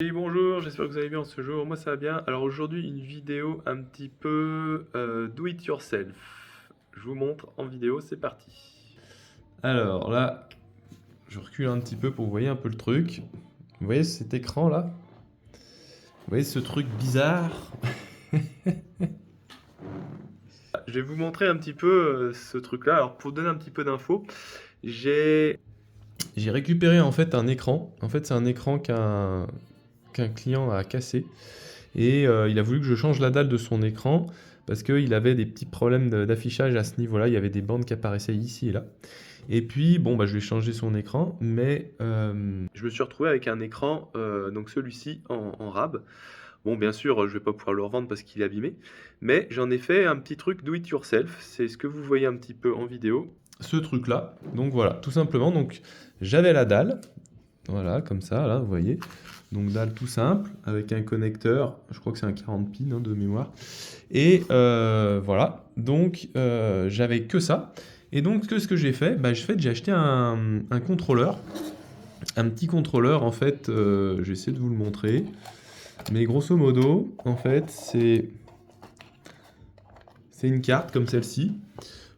Et bonjour, j'espère que vous allez bien ce jour. Moi ça va bien. Alors aujourd'hui une vidéo un petit peu do it yourself. Je vous montre en vidéo, c'est parti. Alors là, je recule un petit peu pour que vous voyez un peu le truc. Vous voyez cet écran là? Vous voyez ce truc bizarre? Je vais vous montrer un petit peu ce truc là. Alors pour donner un petit peu d'infos, j'ai récupéré en fait un écran. En fait c'est un écran qu'un client a cassé. Et il a voulu que je change la dalle de son écran parce qu'il avait des petits problèmes d'affichage à ce niveau-là. Il y avait des bandes qui apparaissaient ici et là. Et puis, bon, bah, je lui ai changé son écran, mais je me suis retrouvé avec un écran, donc celui-ci en rab. Bon, bien sûr, je vais pas pouvoir le revendre parce qu'il est abîmé, mais j'en ai fait un petit truc do it yourself. C'est ce que vous voyez un petit peu en vidéo. Ce truc-là. Donc voilà, tout simplement. Donc j'avais la dalle, voilà, comme ça, là, vous voyez. Donc dalle tout simple, avec un connecteur, je crois que c'est un 40 pins hein, de mémoire. Et voilà, donc j'avais que ça. Et donc ce que j'ai fait, j'ai acheté un contrôleur, un petit contrôleur en fait, j'essaie de vous le montrer. Mais grosso modo, en fait, c'est une carte comme celle-ci,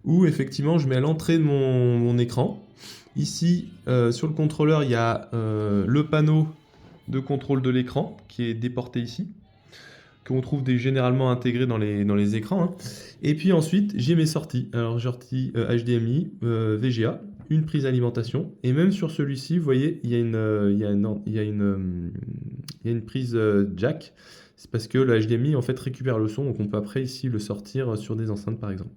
où effectivement je mets à l'entrée de mon écran. Ici, sur le contrôleur, il y a le panneau de contrôle de l'écran qui est déporté ici, qu'on trouve généralement intégré dans les écrans. Hein. Et puis ensuite, j'ai mes sorties. Alors, sortie HDMI, VGA, une prise alimentation. Et même sur celui-ci, vous voyez, il y a une prise jack. C'est parce que le HDMI en fait récupère le son, donc on peut après ici le sortir sur des enceintes par exemple.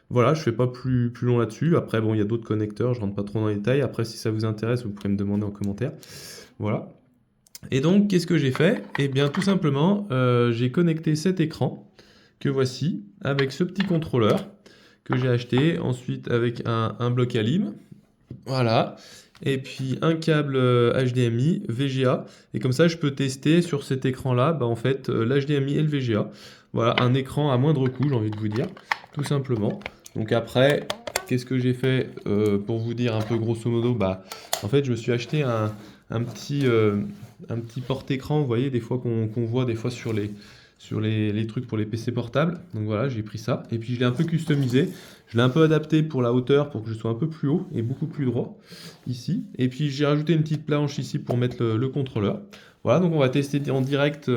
Voilà, je fais pas plus long là-dessus. Après, bon, il y a d'autres connecteurs, je rentre pas trop dans les détails. Après, si ça vous intéresse, vous pouvez me demander en commentaire. Voilà. Et donc, qu'est-ce que j'ai fait? Eh bien, tout simplement, j'ai connecté cet écran que voici avec ce petit contrôleur que j'ai acheté. Ensuite, avec un bloc ALIM. Voilà. Et puis un câble HDMI, VGA. Et comme ça, je peux tester sur cet écran-là, en fait, l'HDMI et le VGA. Voilà, un écran à moindre coût, j'ai envie de vous dire, tout simplement. Donc après, qu'est-ce que j'ai fait pour vous dire un peu grosso modo? En fait, je me suis acheté un petit porte-écran, vous voyez, des fois qu'on voit des fois sur les trucs pour les PC portables. Donc voilà, j'ai pris ça. Et puis je l'ai un peu customisé. Je l'ai un peu adapté pour la hauteur, pour que je sois un peu plus haut et beaucoup plus droit ici. Et puis j'ai rajouté une petite planche ici pour mettre le contrôleur. Voilà, donc on va tester en direct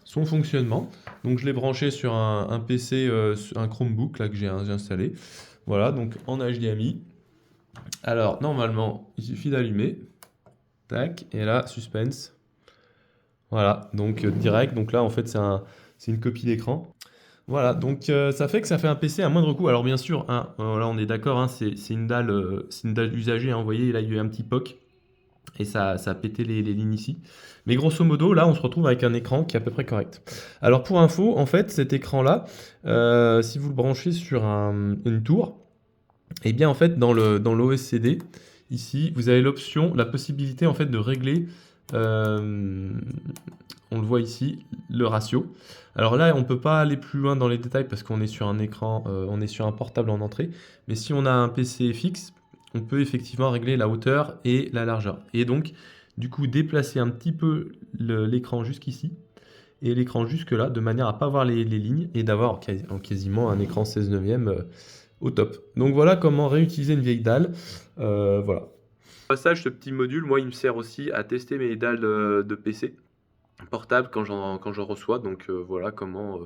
son fonctionnement. Donc je l'ai branché sur un PC, un Chromebook là que j'ai installé. Voilà, donc en HDMI. Alors normalement, il suffit d'allumer. Tac, et là, suspense. Voilà, donc direct. Donc là, en fait, c'est une copie d'écran. Voilà, donc ça fait que ça fait un PC à moindre coût. Alors bien sûr, hein, là on est d'accord, hein, c'est une dalle usagée. Hein, vous voyez, là il y a eu un petit POC et ça a pété les lignes ici. Mais grosso modo, là on se retrouve avec un écran qui est à peu près correct. Alors pour info, en fait, cet écran-là, si vous le branchez sur une tour, eh bien en fait dans l'OSCD, ici, vous avez l'option, la possibilité en fait de régler, euh, on le voit ici, le ratio. Alors là, on ne peut pas aller plus loin dans les détails parce qu'on est sur un écran, on est sur un portable en entrée. Mais si on a un PC fixe, on peut effectivement régler la hauteur et la largeur. Et donc, du coup, déplacer un petit peu l'écran jusqu'ici et l'écran jusque là, de manière à ne pas voir les lignes et d'avoir quasiment un écran 16 neuvième au top. Donc voilà comment réutiliser une vieille dalle. Voilà. Au passage, ce petit module, moi, il me sert aussi à tester mes dalles de PC portable quand j'en reçois. Donc voilà comment,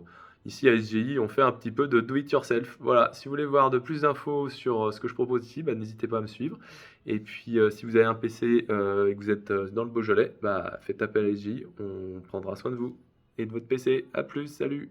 ici à SGI, on fait un petit peu de do it yourself. Voilà, si vous voulez voir de plus d'infos sur ce que je propose ici, n'hésitez pas à me suivre. Et puis si vous avez un PC et que vous êtes dans le Beaujolais, faites appel à SGI, on prendra soin de vous et de votre PC. A plus, salut!